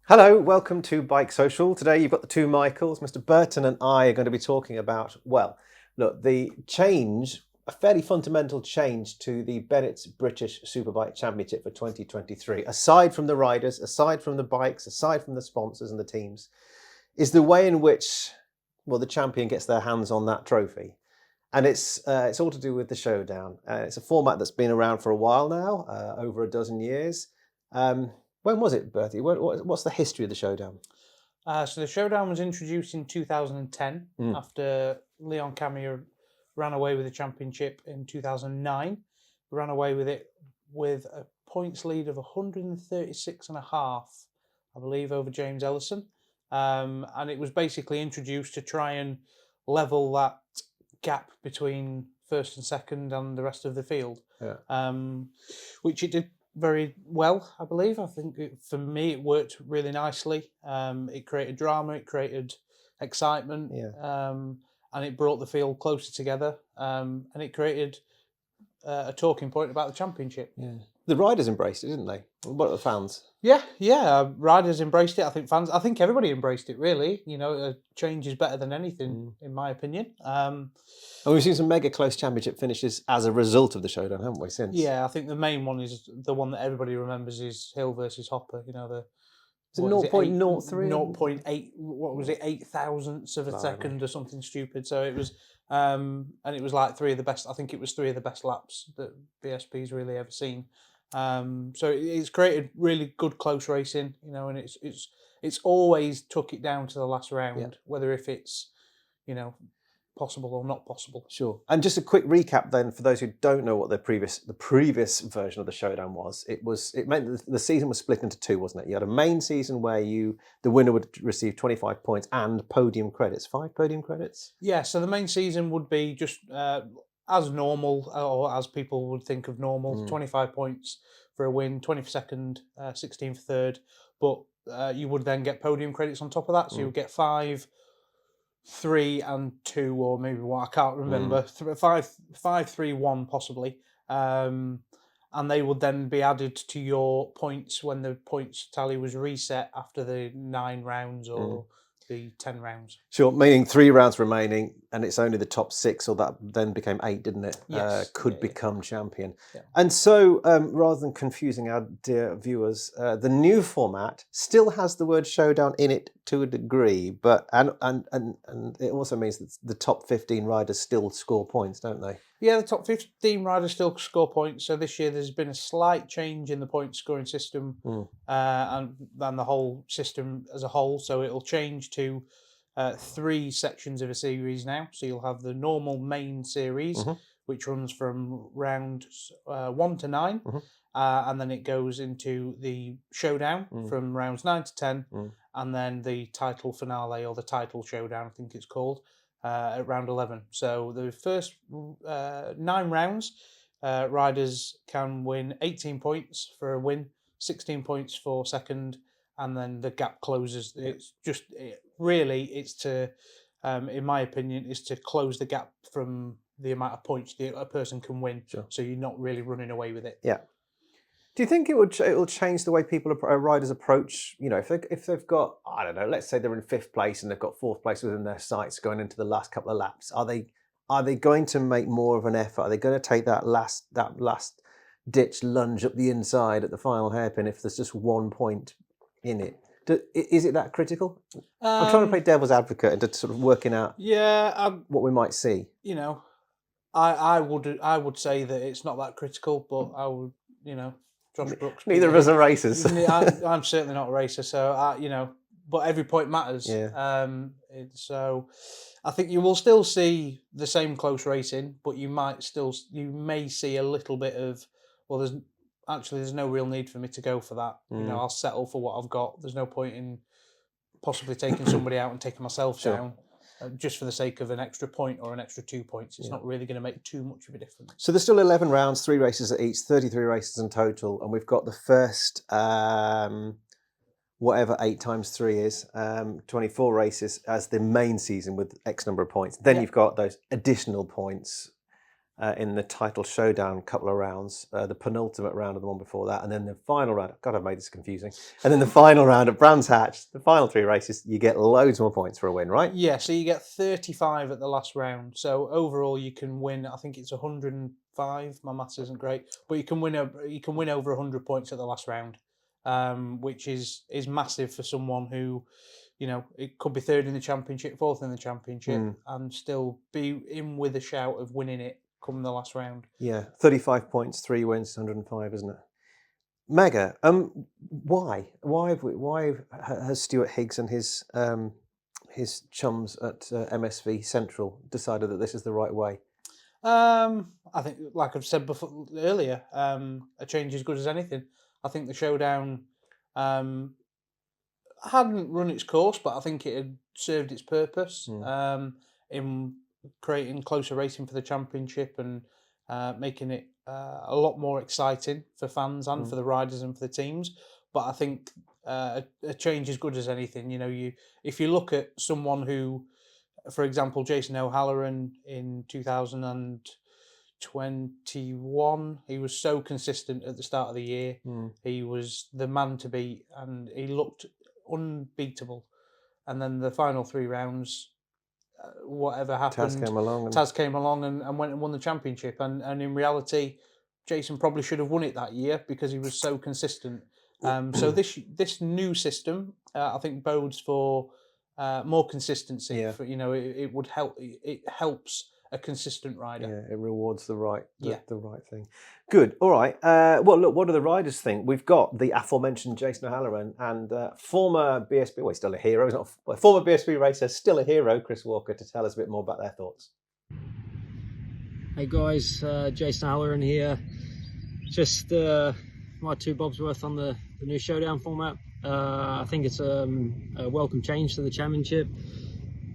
Hello, welcome to BikeSocial. Today you've got the two Michaels. Mr. Burton and I are going to be talking about, well, look, the change, a fairly fundamental change to the Bennetts British Superbike Championship for 2023. Aside from the riders, aside from the bikes, aside from the sponsors and the teams, is the way in which, well, the champion gets their hands on that trophy. And it's all to do with the Showdown. It's a format that's been around for a while now, over a dozen years. When was it, Bertie? What's the history of the Showdown? So the Showdown was introduced in 2010 after Leon Camier ran away with the championship in 2009. Ran away with it with a points lead of 136.5, I believe, over James Ellison. And it was basically introduced to try and level that gap between first and second and the rest of the field, which it did very well, I believe. I think for me it worked really nicely. It created drama, it created excitement, and it brought the field closer together, and it created a talking point about the championship. Yeah. The riders embraced it, didn't they? What about the fans? Yeah. Riders embraced it. I think everybody embraced it, really. You know, change is better than anything, in my opinion. And we've seen some mega close championship finishes as a result of the Showdown, haven't we, since? Yeah, I think the main one is the one that everybody remembers is Hill versus Hopper. You know, Is it 0.03? 0.8, what was it, 0.008 of a second or something stupid. So it was, and it was like three of the best laps that BSB's really ever seen. So it's created really good close racing, you know, and it's always took it down to the last round, whether if it's, you know, possible or not possible. Sure. And just a quick recap then for those who don't know what the previous version of the Showdown was. It meant the season was split into two, wasn't it? You had a main season where the winner would receive 25 points and podium credits. 5 podium credits? Yeah, so the main season would be just as normal, or as people would think of normal, 25 points for a win, 20 for second, 16 for third, but you would then get podium credits on top of that, so you would get 5, 3 and 2, or maybe 1, I can't remember, 5, 3, 1 possibly, and they would then be added to your points when the points tally was reset after the 9 rounds or the 10 rounds. Sure, meaning 3 rounds remaining, and it's only the top 6, or that then became 8, didn't it? Yes. Could become champion. Yeah. And so, rather than confusing our dear viewers, the new format still has the word Showdown in it to a degree, but and it also means that the top 15 riders still score points, don't they? Yeah, the top 15 riders still score points. So this year there's been a slight change in the point scoring system and the whole system as a whole. So it'll change to 3 sections of a series now. So you'll have the normal main series, which runs from round 1 to 9. And then it goes into the Showdown from rounds 9 to 10. And then the title finale, or the title Showdown, I think it's called, at round 11. So the first 9 rounds, riders can win 18 points for a win, 16 points for second, and then the gap closes. It's just it's to, in my opinion, is to close the gap from the amount of points a person can win. Sure. So you're not really running away with it. Yeah. Do you think it will change the way riders approach? You know, if they've got, I don't know, let's say they're in 5th place and they've got 4th place within their sights going into the last couple of laps. Are they going to make more of an effort? Are they going to take that last ditch lunge up the inside at the final hairpin if there's just 1 point in it? Is it that critical? I'm trying to play devil's advocate and to sort of working out what we might see. You know, I would say that it's not that critical, but I would, you know, Josh Brooks. Neither of us are racers. I'm certainly not a racer, so you know, but every point matters. Yeah. So I think you will still see the same close racing, but you may see a little bit of, well, there's no real need for me to go for that. You know, I'll settle for what I've got. There's no point in possibly taking somebody out and taking myself down. Just for the sake of an extra point or an extra 2 points. It's not really going to make too much of a difference. So there's still 11 rounds, 3 races at each, 33 races in total, and we've got the first, whatever 8 times 3 is, 24 races as the main season with X number of points. Then you've got those additional points in the title Showdown couple of rounds, the penultimate round of the one before that, and then the final round. God, I've made this confusing. And then the final round at Brands Hatch, the final 3 races, you get loads more points for a win, right? Yeah, so you get 35 at the last round. So overall, you can win. I think it's 105. My maths isn't great, but you can win over 100 points at the last round, which is massive for someone who, it could be third in the championship, fourth in the championship, and still be in with a shout of winning it come the last round. Yeah, 35 points, 3 wins, 105, isn't it? Mega. Why has Stuart Higgs and his chums at MSV Central decided that this is the right way? I think, like I've said before earlier, a change is good as anything. I think the Showdown hadn't run its course, but I think it had served its purpose in creating closer racing for the championship and making it a lot more exciting for fans and for the riders and for the teams. But I think a change is good as anything. If you look at someone who, for example, Jason O'Halloran in 2021, he was so consistent at the start of the year. He was the man to beat, and he looked unbeatable. And then the final 3 rounds, whatever happened, Taz came along and went and won the championship. And in reality, Jason probably should have won it that year because he was so consistent. So this new system, I think, bodes for more consistency. Yeah. It would help. It helps a consistent rider. Yeah, it rewards the right thing. Good. All right. Well, look, what do the riders think? We've got the aforementioned Jason O'Halloran and former BSB, well, he's still a hero. He's not a former BSB racer, still a hero, Chris Walker, to tell us a bit more about their thoughts. Hey guys, Jason O'Halloran here. Just my 2 bobs worth on the new Showdown format. I think it's a welcome change to the championship.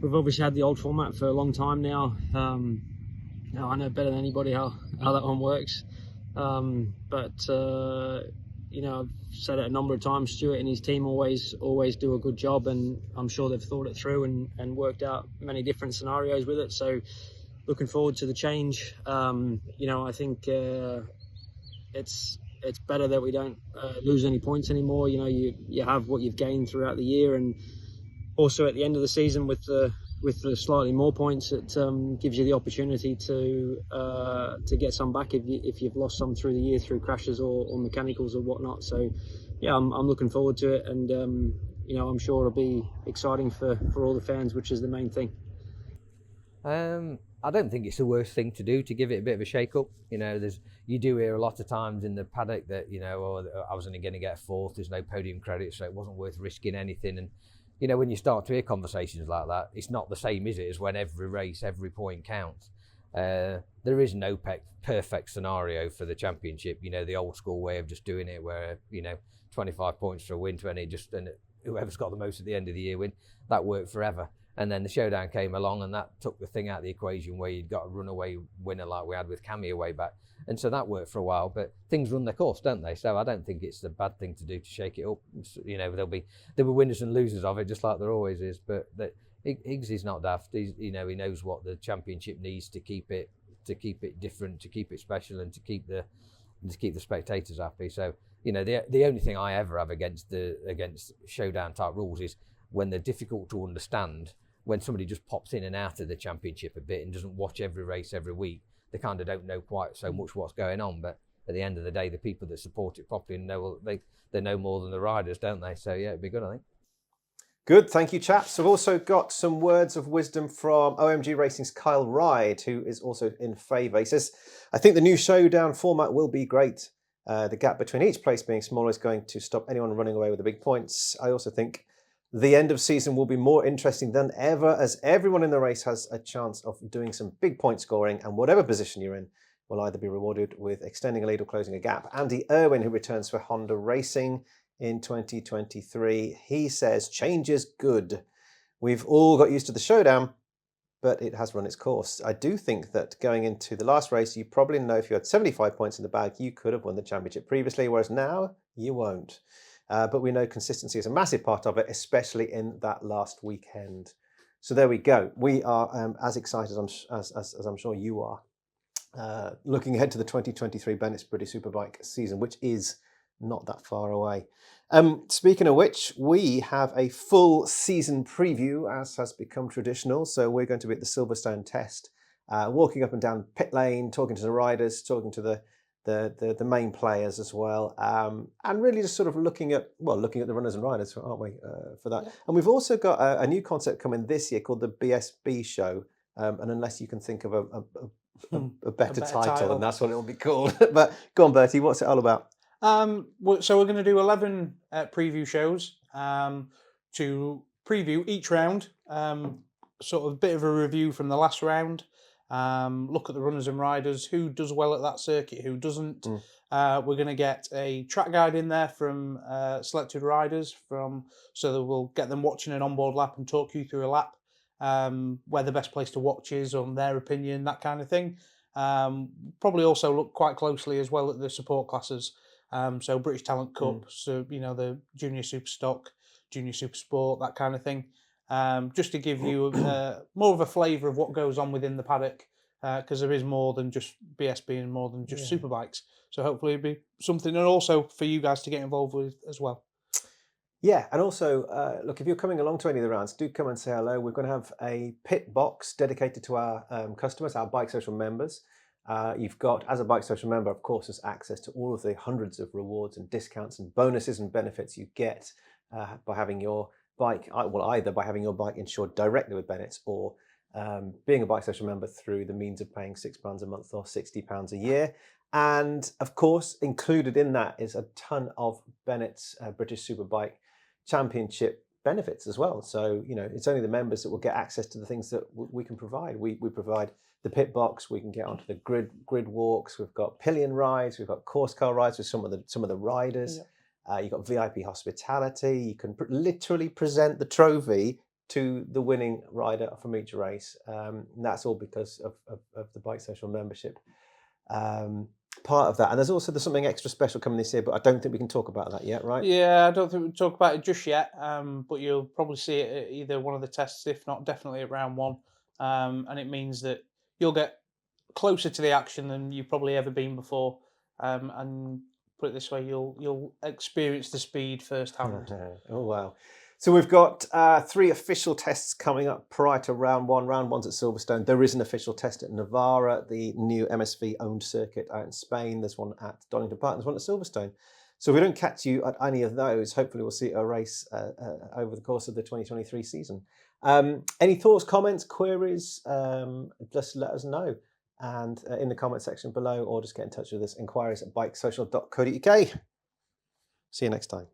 We've obviously had the old format for a long time now. I know better than anybody how that one works. But I've said it a number of times, Stuart and his team always do a good job, and I'm sure they've thought it through and worked out many different scenarios with it. So looking forward to the change. I think it's better that we don't lose any points anymore. You have what you've gained throughout the year, and also at the end of the season with the slightly more points, it gives you the opportunity to get some back if you've lost some through the year through crashes or mechanicals or whatnot. So yeah, I'm looking forward to it, and I'm sure it'll be exciting for all the fans, which is the main thing. I don't think it's the worst thing to do, to give it a bit of a shake-up. You do hear a lot of times in the paddock that, I was only going to get 4th, there's no podium credit, so it wasn't worth risking anything. And, when you start to hear conversations like that, it's not the same, is it, as when every race, every point counts. There is no perfect scenario for the championship, the old school way of just doing it where, 25 points for a win, 20, and whoever's got the most at the end of the year win. That worked forever. And then the Showdown came along and that took the thing out of the equation where you'd got a runaway winner like we had with Cammy way back. And so that worked for a while, but things run their course, don't they? So I don't think it's a bad thing to do to shake it up. There'll be winners and losers of it, just like there always is. But Higgs is not daft. He knows what the championship needs to keep it different, to keep it special, and to keep the spectators happy. So the only thing I ever have against Showdown type rules is when they're difficult to understand. When somebody just pops in and out of the championship a bit and doesn't watch every race every week, they kind of don't know quite so much what's going on. But at the end of the day, the people that support it properly they know more than the riders, don't they? So yeah, it'd be good, I think. Good, thank you, chaps. We've also got some words of wisdom from OMG Racing's Kyle Ride, who is also in favour. He says, I think the new Showdown format will be great. The gap between each place being smaller is going to stop anyone running away with the big points. I also think the end of season will be more interesting than ever, as everyone in the race has a chance of doing some big point scoring, and whatever position you're in will either be rewarded with extending a lead or closing a gap. Andy Irwin, who returns for Honda Racing in 2023, he says, change is good. We've all got used to the Showdown, but it has run its course. I do think that going into the last race, you probably know if you had 75 points in the bag, you could have won the championship previously, whereas now you won't. But we know consistency is a massive part of it, especially in that last weekend. So there we go. We are as excited as I'm sure you are. looking ahead to the 2023 Bennetts British Superbike season, which is not that far away. Speaking of which, we have a full season preview, as has become traditional. So we're going to be at the Silverstone test, walking up and down pit lane, talking to the riders, talking to the main players as well, and really just sort of looking at the runners and riders, aren't we, for that? Yeah. And we've also got a new concept coming this year called the BSB Show. And unless you can think of a better title, and that's what it'll be called. But go on, Bertie, what's it all about? So we're going to do 11 preview shows to preview each round, sort of a bit of a review from the last round, look at the runners and riders, who does well at that circuit, who doesn't. We're going to get a track guide in there from selected riders, so that we'll get them watching an onboard lap and talk you through a lap, where the best place to watch is, on their opinion, that kind of thing. Probably also look quite closely as well at the support classes. So British Talent Cup, so the Junior Super Stock, Junior Super Sport, that kind of thing. Just to give you more of a flavour of what goes on within the paddock, because there is more than just BSB and more than just superbikes. So hopefully it'll be something, and also for you guys to get involved with as well. Yeah, and also, look, if you're coming along to any of the rounds, do come and say hello. We're going to have a pit box dedicated to our customers, our BikeSocial members. You've got, as a BikeSocial member, of course, has access to all of the hundreds of rewards and discounts and bonuses and benefits you get by having your bike, either by having your bike insured directly with Bennetts, or being a BikeSocial member through the means of paying £6 a month or £60 a year. And of course, included in that is a ton of Bennetts British Superbike Championship benefits as well. So, it's only the members that will get access to the things that we can provide. We provide the pit box. We can get onto the grid walks. We've got pillion rides. We've got course car rides with some of the riders. Yeah. You've got VIP hospitality. You can literally present the trophy to the winning rider from each race. And that's all because of the BikeSocial membership part of that. And there's something extra special coming this year, but I don't think we can talk about that yet, right? Yeah, I don't think we can talk about it just yet, but you'll probably see it at either one of the tests, if not definitely at round one. And it means that you'll get closer to the action than you've probably ever been before. And put it this way, you'll experience the speed firsthand. Oh, wow. So we've got 3 official tests coming up prior to round one. Round one's at Silverstone. There is an official test at Navarra, the new MSV-owned circuit out in Spain. There's one at Donington Park. There's one at Silverstone. So if we don't catch you at any of those, hopefully we'll see a race over the course of the 2023 season. Any thoughts, comments, queries, just let us know. And in the comment section below, or just get in touch with us, inquiries@bikesocial.co.uk. See you next time.